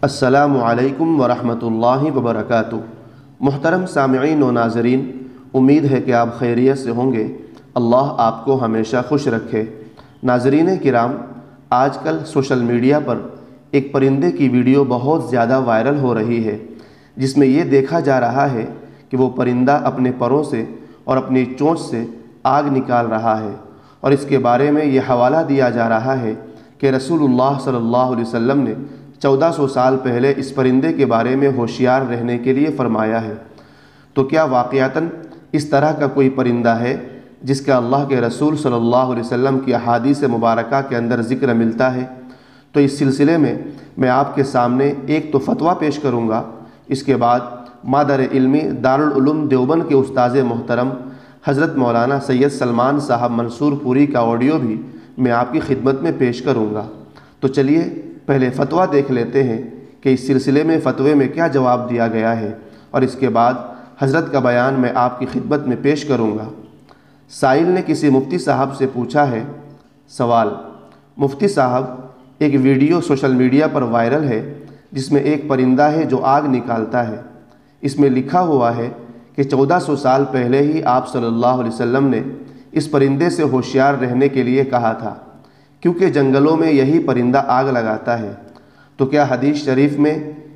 السلام علیکم ورحمۃ اللہ وبرکاتہ۔ محترم سامعین و ناظرین، امید ہے کہ آپ خیریت سے ہوں گے۔ اللہ آپ کو ہمیشہ خوش رکھے۔ ناظرین کرام، آج کل سوشل میڈیا پر ایک پرندے کی ویڈیو بہت زیادہ وائرل ہو رہی ہے، جس میں یہ دیکھا جا رہا ہے کہ وہ پرندہ اپنے پروں سے اور اپنی چونچ سے آگ نکال رہا ہے، اور اس کے بارے میں یہ حوالہ دیا جا رہا ہے کہ رسول اللہ صلی اللہ علیہ وسلم نے 1400 سال پہلے اس پرندے کے بارے میں ہوشیار رہنے کے لیے فرمایا ہے۔ تو کیا واقعتاً اس طرح کا کوئی پرندہ ہے جس کا اللہ کے رسول صلی اللہ علیہ وسلم کی احادیث مبارکہ کے اندر ذکر ملتا ہے؟ تو اس سلسلے میں آپ کے سامنے ایک تو فتویٰ پیش کروں گا، اس کے بعد مادر علمی دارالعلوم دیوبند کے استاذ محترم حضرت مولانا سید سلمان صاحب منصور پوری کا آڈیو بھی میں آپ کی خدمت میں پیش کروں گا۔ تو چلیے پہلے فتویٰ دیکھ لیتے ہیں کہ اس سلسلے میں فتوے میں کیا جواب دیا گیا ہے، اور اس کے بعد حضرت کا بیان میں آپ کی خدمت میں پیش کروں گا۔ سائل نے کسی مفتی صاحب سے پوچھا ہے سوال: مفتی صاحب، ایک ویڈیو سوشل میڈیا پر وائرل ہے جس میں ایک پرندہ ہے جو آگ نکالتا ہے۔ اس میں لکھا ہوا ہے کہ 1400 سال پہلے ہی آپ صلی اللہ علیہ وسلم نے اس پرندے سے ہوشیار رہنے کے لیے کہا تھا، کیونکہ جنگلوں میں یہی پرندہ آگ لگاتا ہے۔ تو کیا حدیث شریف میں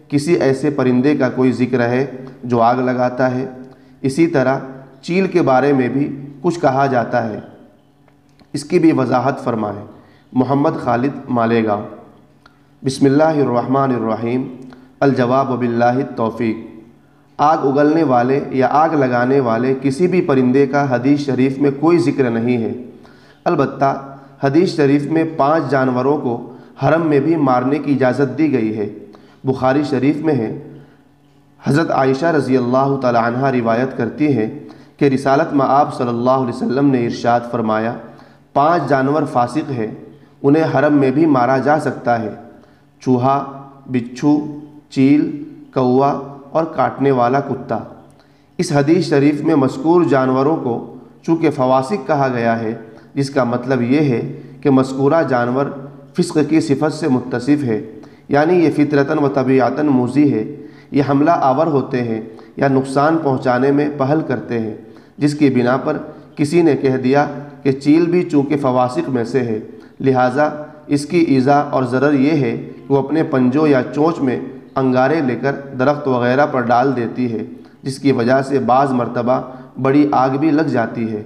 کسی ایسے پرندے کا کوئی ذکر ہے جو آگ لگاتا ہے؟ اسی طرح چیل کے بارے میں بھی کچھ کہا جاتا ہے، اس کی بھی وضاحت فرمائیں۔ محمد خالد مالیگاؤں۔ بسم اللہ الرحمن الرحیم۔ الجواب باللہ التوفیق۔ آگ اگلنے والے یا آگ لگانے والے کسی بھی پرندے کا حدیث شریف میں کوئی ذکر نہیں ہے۔ البتہ حدیث شریف میں 5 جانوروں کو حرم میں بھی مارنے کی اجازت دی گئی ہے۔ بخاری شریف میں ہے، حضرت عائشہ رضی اللہ تعالی عنہ روایت کرتی ہیں کہ رسالت مآب صلی اللہ علیہ وسلم نے ارشاد فرمایا، 5 جانور فاسق ہیں، انہیں حرم میں بھی مارا جا سکتا ہے: چوہا، بچھو، چیل، کوا اور کاٹنے والا کتا۔ اس حدیث شریف میں مذکور جانوروں کو چونکہ فواسق کہا گیا ہے، جس کا مطلب یہ ہے کہ مذکورہ جانور فسق کی صفت سے متصف ہے، یعنی یہ فطرتاً و طبیعتاً موذی ہے، یہ حملہ آور ہوتے ہیں یا نقصان پہنچانے میں پہل کرتے ہیں، جس کی بنا پر کسی نے کہہ دیا کہ چیل بھی چونکہ فواسق میں سے ہے، لہٰذا اس کی ایذا اور ضرر یہ ہے کہ وہ اپنے پنجوں یا چونچ میں انگارے لے کر درخت وغیرہ پر ڈال دیتی ہے، جس کی وجہ سے بعض مرتبہ بڑی آگ بھی لگ جاتی ہے۔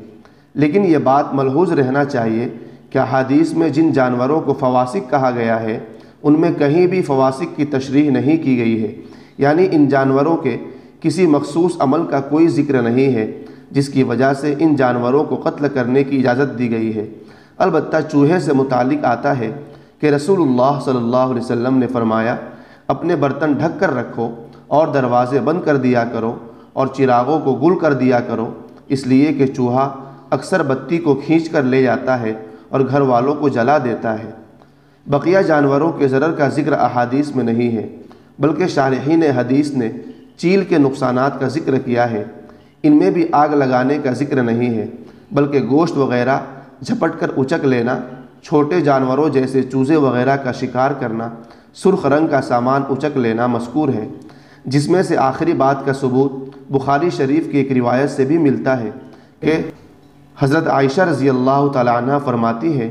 لیکن یہ بات ملحوظ رہنا چاہیے کہ احادیث میں جن جانوروں کو فواسق کہا گیا ہے ان میں کہیں بھی فواسق کی تشریح نہیں کی گئی ہے، یعنی ان جانوروں کے کسی مخصوص عمل کا کوئی ذکر نہیں ہے جس کی وجہ سے ان جانوروں کو قتل کرنے کی اجازت دی گئی ہے۔ البتہ چوہے سے متعلق آتا ہے کہ رسول اللہ صلی اللہ علیہ وسلم نے فرمایا، اپنے برتن ڈھک کر رکھو اور دروازے بند کر دیا کرو اور چراغوں کو گل کر دیا کرو، اس لیے کہ چوہا اکثر بتی کو کھینچ کر لے جاتا ہے اور گھر والوں کو جلا دیتا ہے۔ بقیہ جانوروں کے ضرر کا ذکر احادیث میں نہیں ہے، بلکہ شارحین حدیث نے چیل کے نقصانات کا ذکر کیا ہے۔ ان میں بھی آگ لگانے کا ذکر نہیں ہے، بلکہ گوشت وغیرہ جھپٹ کر اچک لینا، چھوٹے جانوروں جیسے چوزے وغیرہ کا شکار کرنا، سرخ رنگ کا سامان اچک لینا مذکور ہے، جس میں سے آخری بات کا ثبوت بخاری شریف کی ایک روایت سے بھی ملتا ہے کہ حضرت عائشہ رضی اللہ تعالی عنہ فرماتی ہے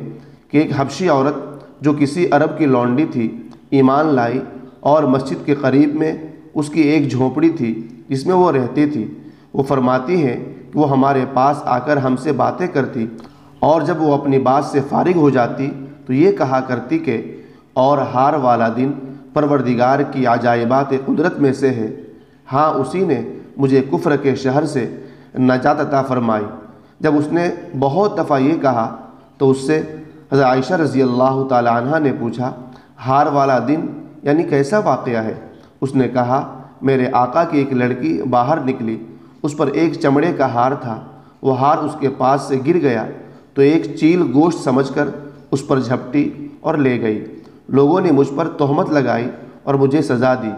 کہ ایک حبشی عورت جو کسی عرب کی لونڈی تھی ایمان لائی، اور مسجد کے قریب میں اس کی ایک جھونپڑی تھی جس میں وہ رہتی تھی۔ وہ فرماتی ہے کہ وہ ہمارے پاس آ کر ہم سے باتیں کرتی، اور جب وہ اپنی بات سے فارغ ہو جاتی تو یہ کہا کرتی کہ اور ہار والا دن پروردگار کی عجائبات قدرت میں سے ہے، ہاں اسی نے مجھے کفر کے شہر سے نجات عطا فرمائی۔ جب اس نے بہت دفعہ یہ کہا تو اس سے حضرت عائشہ رضی اللہ تعالی عنہ نے پوچھا، ہار والا دن یعنی کیسا واقعہ ہے؟ اس نے کہا، میرے آقا کی ایک لڑکی باہر نکلی، اس پر ایک چمڑے کا ہار تھا، وہ ہار اس کے پاس سے گر گیا تو ایک چیل گوشت سمجھ کر اس پر جھپٹی اور لے گئی۔ لوگوں نے مجھ پر تہمت لگائی اور مجھے سزا دی،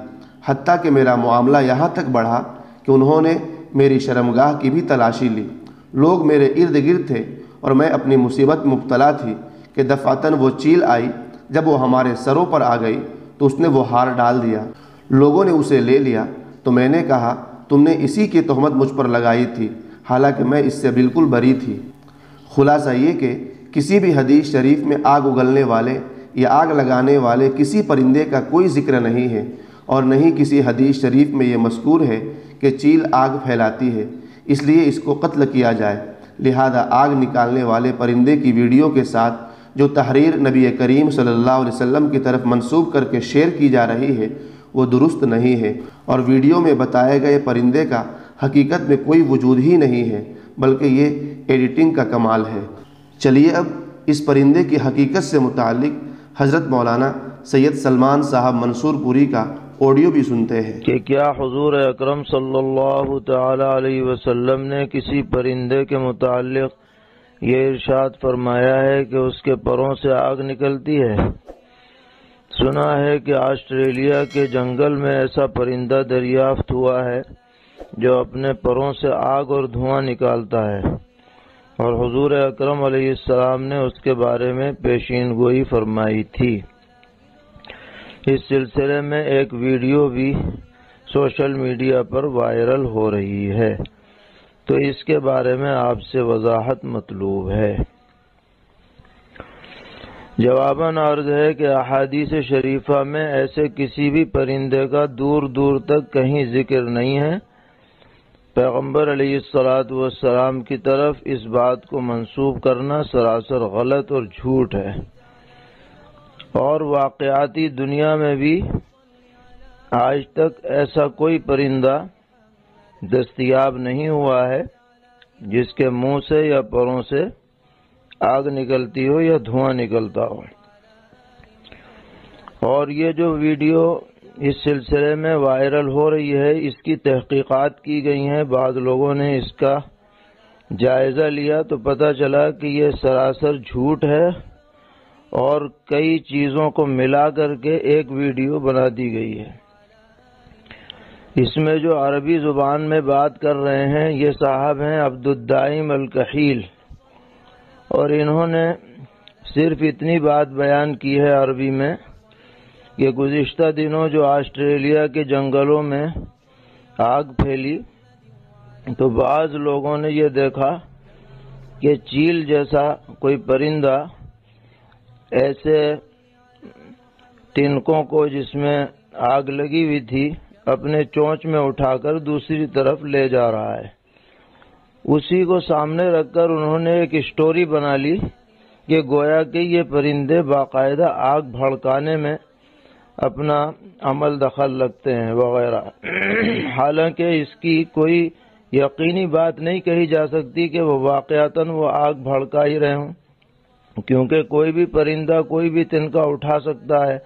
حتیٰ کہ میرا معاملہ یہاں تک بڑھا کہ انہوں نے میری شرمگاہ کی بھی تلاشی لی۔ لوگ میرے ارد گرد تھے اور میں اپنی مصیبت مبتلا تھی کہ دفعتاً وہ چیل آئی، جب وہ ہمارے سروں پر آ گئی تو اس نے وہ ہار ڈال دیا۔ لوگوں نے اسے لے لیا تو میں نے کہا تم نے اسی کی تہمت مجھ پر لگائی تھی، حالانکہ میں اس سے بالکل بری تھی۔ خلاصہ یہ کہ کسی بھی حدیث شریف میں آگ اگلنے والے یا آگ لگانے والے کسی پرندے کا کوئی ذکر نہیں ہے، اور نہ ہی کسی حدیث شریف میں یہ مذکور ہے کہ چیل آگ پھیلاتی ہے، اس لیے اس کو قتل کیا جائے۔ لہذا آگ نکالنے والے پرندے کی ویڈیو کے ساتھ جو تحریر نبی کریم صلی اللہ علیہ وسلم کی طرف منسوب کر کے شیئر کی جا رہی ہے وہ درست نہیں ہے، اور ویڈیو میں بتائے گئے پرندے کا حقیقت میں کوئی وجود ہی نہیں ہے، بلکہ یہ ایڈیٹنگ کا کمال ہے۔ چلیے اب اس پرندے کی حقیقت سے متعلق حضرت مولانا سید سلمان صاحب منصور پوری کا آڈیو بھی سنتے ہیں کہ کیا حضور اکرم صلی اللہ تعالی علیہ وسلم نے کسی پرندے کے متعلق یہ ارشاد فرمایا ہے کہ اس کے پروں سے آگ نکلتی ہے؟ سنا ہے کہ آسٹریلیا کے جنگل میں ایسا پرندہ دریافت ہوا ہے جو اپنے پروں سے آگ اور دھواں نکالتا ہے، اور حضور اکرم علیہ السلام نے اس کے بارے میں پیشین گوئی فرمائی تھی۔ اس سلسلے میں ایک ویڈیو بھی سوشل میڈیا پر وائرل ہو رہی ہے، تو اس کے بارے میں آپ سے وضاحت مطلوب ہے۔ جواباً عرض ہے کہ احادیث شریفہ میں ایسے کسی بھی پرندے کا دور دور تک کہیں ذکر نہیں ہے۔ پیغمبر علیہ السلام کی طرف اس بات کو منسوب کرنا سراسر غلط اور جھوٹ ہے، اور واقعاتی دنیا میں بھی آج تک ایسا کوئی پرندہ دستیاب نہیں ہوا ہے جس کے منہ سے یا پروں سے آگ نکلتی ہو یا دھواں نکلتا ہو۔ اور یہ جو ویڈیو اس سلسلے میں وائرل ہو رہی ہے، اس کی تحقیقات کی گئی ہیں، بعض لوگوں نے اس کا جائزہ لیا تو پتہ چلا کہ یہ سراسر جھوٹ ہے، اور کئی چیزوں کو ملا کر کے ایک ویڈیو بنا دی گئی ہے۔ اس میں جو عربی زبان میں بات کر رہے ہیں یہ صاحب ہیں عبد الدائم الکحیل، اور انہوں نے صرف اتنی بات بیان کی ہے عربی میں کہ گزشتہ دنوں جو آسٹریلیا کے جنگلوں میں آگ پھیلی تو بعض لوگوں نے یہ دیکھا کہ چیل جیسا کوئی پرندہ ایسے تنکوں کو جس میں آگ لگی ہوئی تھی اپنے چونچ میں اٹھا کر دوسری طرف لے جا رہا ہے۔ اسی کو سامنے رکھ کر انہوں نے ایک اسٹوری بنا لی کہ گویا کہ یہ پرندے باقاعدہ آگ بھڑکانے میں اپنا عمل دخل رکھتے ہیں وغیرہ۔ حالانکہ اس کی کوئی یقینی بات نہیں کہی جا سکتی کہ وہ واقعتاً وہ آگ بھڑکا ہی رہے ہوں، کیونکہ کوئی بھی پرندہ کوئی بھی تنکا اٹھا سکتا ہے۔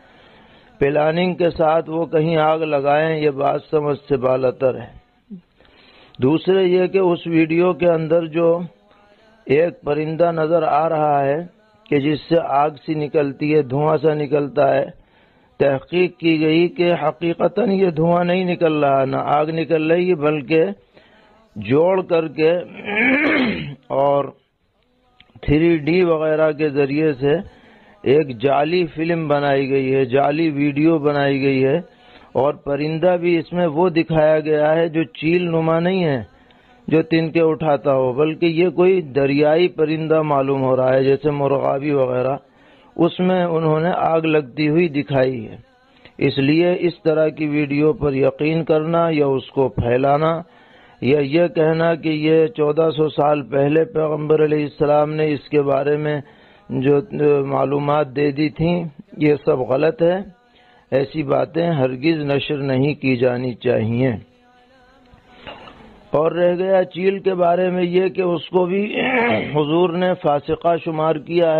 پلاننگ کے ساتھ وہ کہیں آگ لگائیں یہ بات سمجھ سے بالاتر ہے۔ دوسرے یہ کہ اس ویڈیو کے اندر جو ایک پرندہ نظر آ رہا ہے کہ جس سے آگ سی نکلتی ہے، دھواں سا نکلتا ہے، تحقیق کی گئی کہ حقیقتاً یہ دھواں نہیں نکل رہا، نہ آگ نکل رہی، بلکہ جوڑ کر کے اور 3D وغیرہ کے ذریعے سے ایک جعلی فلم بنائی گئی ہے، جعلی ویڈیو بنائی گئی ہے، اور پرندہ بھی اس میں وہ دکھایا گیا ہے جو چیل نما نہیں ہے جو تنکے اٹھاتا ہو، بلکہ یہ کوئی دریائی پرندہ معلوم ہو رہا ہے جیسے مرغابی وغیرہ، اس میں انہوں نے آگ لگتی ہوئی دکھائی ہے۔ اس لیے اس طرح کی ویڈیو پر یقین کرنا یا اس کو پھیلانا یا یہ کہنا کہ یہ 1400 سال پہلے پیغمبر علیہ السلام نے اس کے بارے میں جو معلومات دے دی تھیں، یہ سب غلط ہے۔ ایسی باتیں ہرگز نشر نہیں کی جانی چاہیے۔ اور رہ گیا چیل کے بارے میں یہ کہ اس کو بھی حضور نے فاسقہ شمار کیا ہے۔